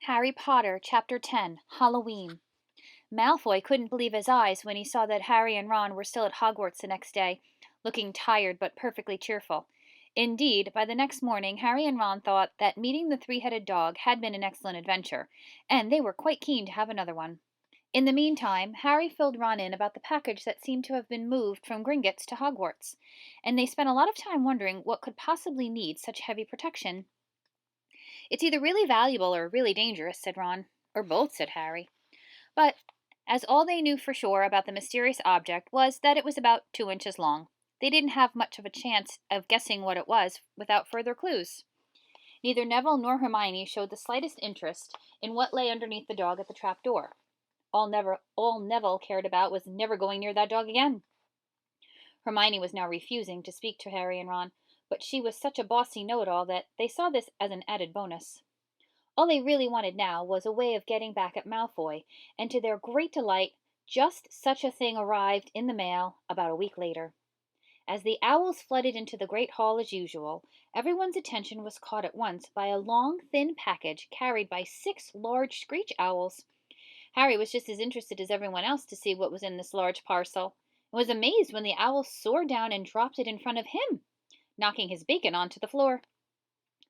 Harry Potter, Chapter 10, Halloween. Malfoy couldn't believe his eyes when he saw that Harry and Ron were still at Hogwarts the next day, looking tired but perfectly cheerful. Indeed, by the next morning, Harry and Ron thought that meeting the three-headed dog had been an excellent adventure, and they were quite keen to have another one. In the meantime, Harry filled Ron in about the package that seemed to have been moved from Gringotts to Hogwarts, and they spent a lot of time wondering what could possibly need such heavy protection. "It's either really valuable or really dangerous," said Ron. "Or both," said Harry. But, as all they knew for sure about the mysterious object was that it was about 2 inches long, they didn't have much of a chance of guessing what it was without further clues. Neither Neville nor Hermione showed the slightest interest in what lay underneath the dog at the trap door. All Neville cared about was never going near that dog again. Hermione was now refusing to speak to Harry and Ron, but she was such a bossy know-it-all that they saw this as an added bonus. All they really wanted now was a way of getting back at Malfoy, and to their great delight, just such a thing arrived in the mail about a week later. As the owls flooded into the great hall as usual, everyone's attention was caught at once by a long, thin package carried by 6 large screech owls. Harry was just as interested as everyone else to see what was in this large parcel, and was amazed when the owl soared down and dropped it in front of him, knocking his bacon onto the floor.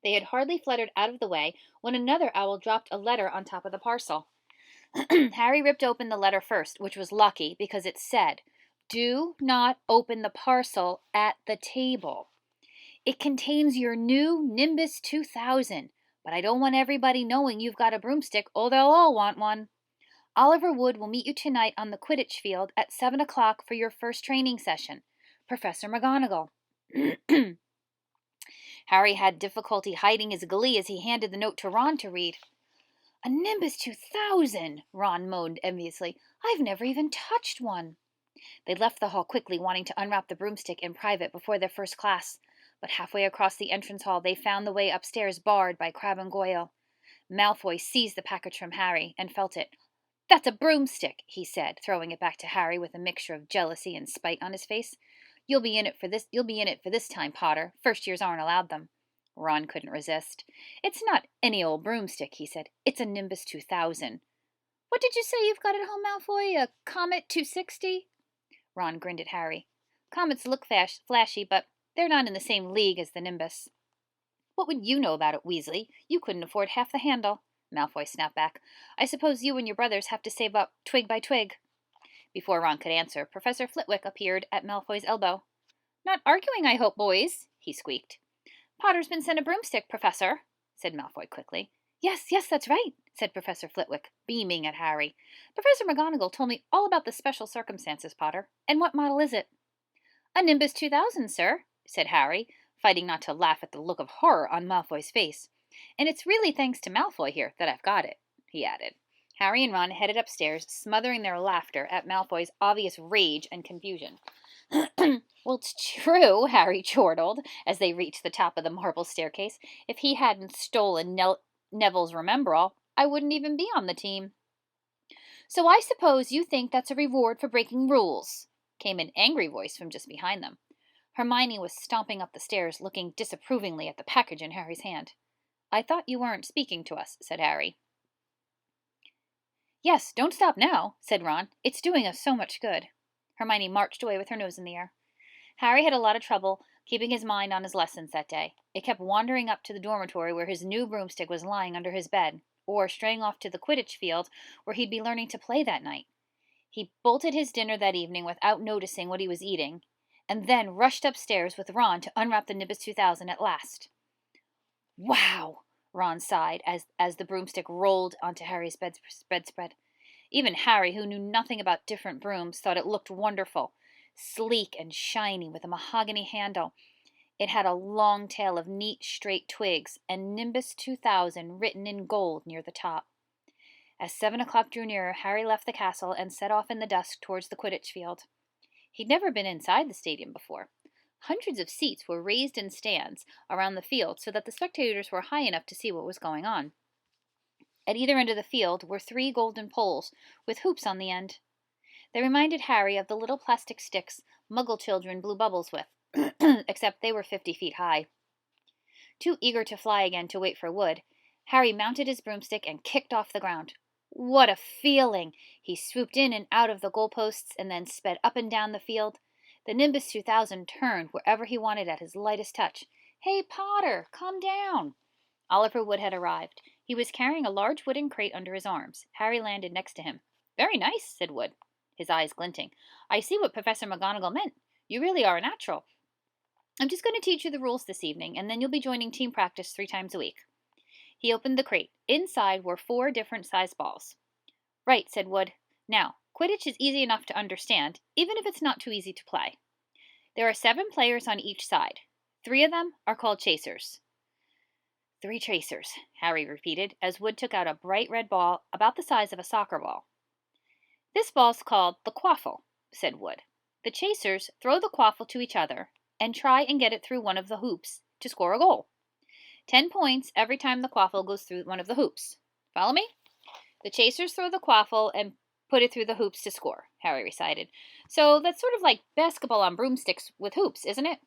They had hardly fluttered out of the way when another owl dropped a letter on top of the parcel. Harry ripped open the letter first, which was lucky because it said, "Do not open the parcel at the table. It contains your new Nimbus 2000, but I don't want everybody knowing you've got a broomstick or they'll all want one. Oliver Wood will meet you tonight on the Quidditch field at 7 o'clock for your first training session. Professor McGonagall." Harry had difficulty hiding his glee as he handed the note to Ron to read. "A Nimbus 2000, Ron moaned enviously. "I've never even touched one." They left the hall quickly, wanting to unwrap the broomstick in private before their first class, but halfway across the entrance hall they found the way upstairs barred by Crabbe and Goyle. Malfoy seized the package from Harry and felt it. "That's a broomstick," he said, throwing it back to Harry with a mixture of jealousy and spite on his face. You'll be in it for this time, Potter. First years aren't allowed them." Ron couldn't resist. "It's not any old broomstick," he said. "It's a Nimbus 2000. "What did you say you've got at home, Malfoy? A Comet 260? Ron grinned at Harry. "Comets look flashy, but they're not in the same league as the Nimbus." "What would you know about it, Weasley? You couldn't afford half the handle." Malfoy snapped back. "I suppose you and your brothers have to save up twig by twig." Before Ron could answer, Professor Flitwick appeared at Malfoy's elbow. "Not arguing, I hope, boys," he squeaked. "Potter's been sent a broomstick, Professor," said Malfoy quickly. Yes, that's right," said Professor Flitwick, beaming at Harry. "Professor McGonagall told me all about the special circumstances, Potter. And what model is it?" "A Nimbus 2000, sir," said Harry, fighting not to laugh at the look of horror on Malfoy's face. "And it's really thanks to Malfoy here that I've got it," he added. Harry and Ron headed upstairs, smothering their laughter at Malfoy's obvious rage and confusion. "Well, it's true," Harry chortled as they reached the top of the marble staircase. "If he hadn't stolen Neville's Remembrall, I wouldn't even be on the team." "So I suppose you think that's a reward for breaking rules?" came an angry voice from just behind them. Hermione was stomping up the stairs, looking disapprovingly at the package in Harry's hand. "I thought you weren't speaking to us," said Harry. "Yes, don't stop now," said Ron. "It's doing us so much good." Hermione marched away with her nose in the air. Harry had a lot of trouble keeping his mind on his lessons that day. It kept wandering up to the dormitory where his new broomstick was lying under his bed, or straying off to the Quidditch field where he'd be learning to play that night. He bolted his dinner that evening without noticing what he was eating, and then rushed upstairs with Ron to unwrap the Nimbus 2000 at last. "Wow!" Ron sighed as the broomstick rolled onto Harry's bedspread. Even Harry, who knew nothing about different brooms, thought it looked wonderful, sleek and shiny with a mahogany handle. It had a long tail of neat, straight twigs, and Nimbus 2000 written in gold near the top. As 7 o'clock drew nearer, Harry left the castle and set off in the dusk towards the Quidditch field. He'd never been inside the stadium before. Hundreds of seats were raised in stands around the field so that the spectators were high enough to see what was going on. At either end of the field were 3 golden poles with hoops on the end. They reminded Harry of the little plastic sticks Muggle children blew bubbles with, except they were 50 feet high. Too eager to fly again to wait for Wood, Harry mounted his broomstick and kicked off the ground. What a feeling! He swooped in and out of the goalposts and then sped up and down the field. The Nimbus 2000 turned wherever he wanted at his lightest touch. Hey, Potter, come down! Oliver Wood had arrived. He was carrying a large wooden crate under his arms. Harry landed next to him. Very nice, said Wood, his eyes glinting. I see what Professor McGonagall meant. You really are a natural. I'm just going to teach you the rules this evening, and then you'll be joining team practice 3 times a week. He opened the crate. Inside were 4 different size balls. Right, said Wood. Now, Quidditch is easy enough to understand, even if it's not too easy to play. There are 7 players on each side. 3 of them are called chasers. 3 chasers, Harry repeated, as Wood took out a bright red ball about the size of a soccer ball. This ball's called the quaffle, said Wood. The chasers throw the quaffle to each other and try and get it through one of the hoops to score a goal. 10 points every time the quaffle goes through one of the hoops. Follow me? The chasers throw the quaffle and put it through the hoops to score, Harry recited. So that's sort of like basketball on broomsticks with hoops, isn't it?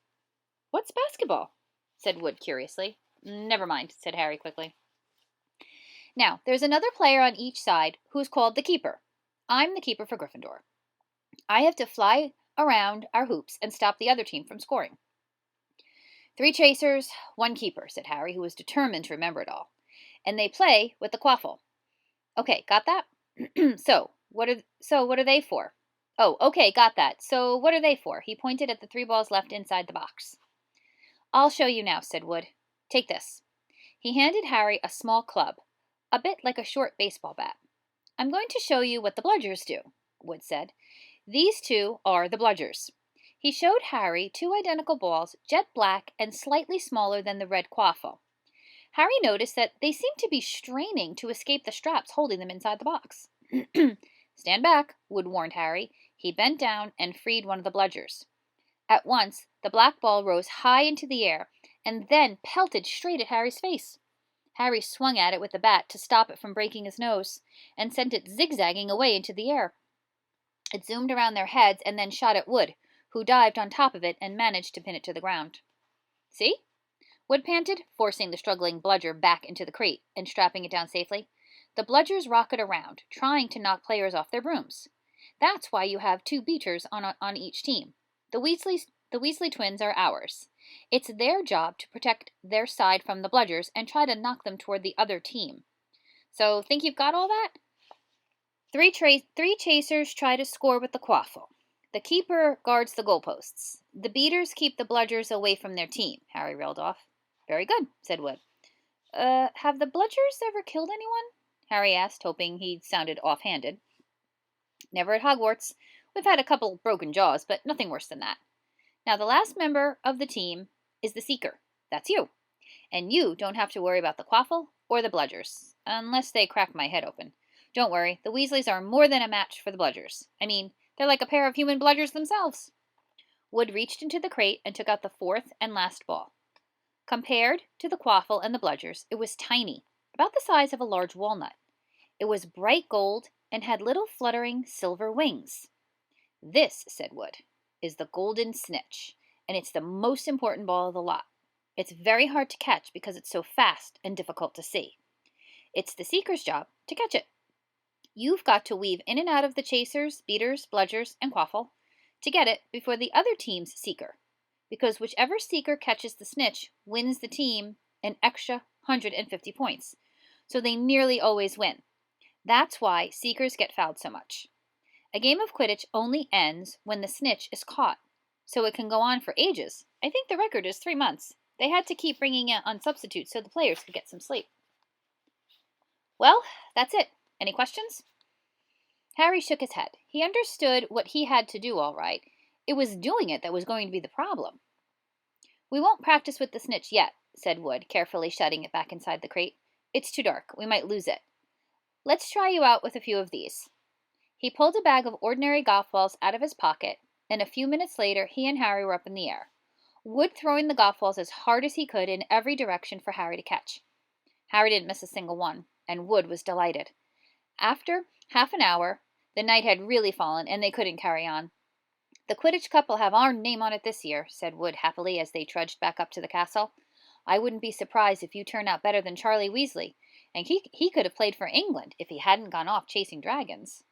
What's basketball? Said Wood curiously. Never mind, said Harry quickly. Now, there's another player on each side who's called the keeper. I'm the keeper for Gryffindor. I have to fly around our hoops and stop the other team from scoring. 3 chasers, 1 keeper, said Harry, who was determined to remember it all. And they play with the quaffle. Okay, got that? So, what are they for? Oh, okay, got that. So, what are they for? He pointed at the 3 balls left inside the box. I'll show you now, said Wood. Take this. He handed Harry a small club, a bit like a short baseball bat. I'm going to show you what the bludgers do, Wood said. These 2 are the bludgers. He showed Harry 2 identical balls, jet black and slightly smaller than the red quaffle. Harry noticed that they seemed to be straining to escape the straps holding them inside the box. Stand back, Wood warned Harry. He bent down and freed one of the bludgers. At once, the black ball rose high into the air and then pelted straight at Harry's face. Harry swung at it with the bat to stop it from breaking his nose and sent it zigzagging away into the air. It zoomed around their heads and then shot at Wood, who dived on top of it and managed to pin it to the ground. See? Wood panted, forcing the struggling bludger back into the crate and strapping it down safely. The bludgers rocket around, trying to knock players off their brooms. That's why you have 2 beaters on each team. The Weasley twins are ours. It's their job to protect their side from the bludgers and try to knock them toward the other team. So, think you've got all that? 3 chasers try to score with the quaffle. The keeper guards the goalposts. The beaters keep the bludgers away from their team, Harry reeled off. Very good, said Wood. Have the bludgers ever killed anyone? Harry asked, hoping he'd sounded offhanded. Never at Hogwarts. We've had a couple broken jaws, but nothing worse than that. Now, the last member of the team is the Seeker. That's you. And you don't have to worry about the quaffle or the bludgers, unless they crack my head open. Don't worry, the Weasleys are more than a match for the bludgers. I mean, they're like a pair of human bludgers themselves. Wood reached into the crate and took out the 4th and last ball. Compared to the quaffle and the bludgers, it was tiny, about the size of a large walnut. It was bright gold and had little fluttering silver wings. This, said Wood, is the golden snitch, and it's the most important ball of the lot. It's very hard to catch because it's so fast and difficult to see. It's the Seeker's job to catch it. You've got to weave in and out of the chasers, beaters, bludgers, and quaffle to get it before the other team's Seeker, because whichever Seeker catches the snitch wins the team an extra 150 points, so they nearly always win. That's why Seekers get fouled so much. A game of Quidditch only ends when the snitch is caught, so it can go on for ages. I think the record is 3 months. They had to keep bringing it on substitutes so the players could get some sleep. Well, that's it. Any questions? Harry shook his head. He understood what he had to do all right. It was doing it that was going to be the problem. We won't practice with the snitch yet, said Wood, carefully shutting it back inside the crate. It's too dark. We might lose it. Let's try you out with a few of these. He pulled a bag of ordinary golf balls out of his pocket, and a few minutes later he and Harry were up in the air, Wood throwing the golf balls as hard as he could in every direction for Harry to catch. Harry didn't miss a single one, and Wood was delighted. After half an hour, the night had really fallen, and they couldn't carry on. The Quidditch Cup will have our name on it this year, said Wood happily as they trudged back up to the castle. I wouldn't be surprised if you turn out better than Charlie Weasley. And he could have played for England if he hadn't gone off chasing dragons.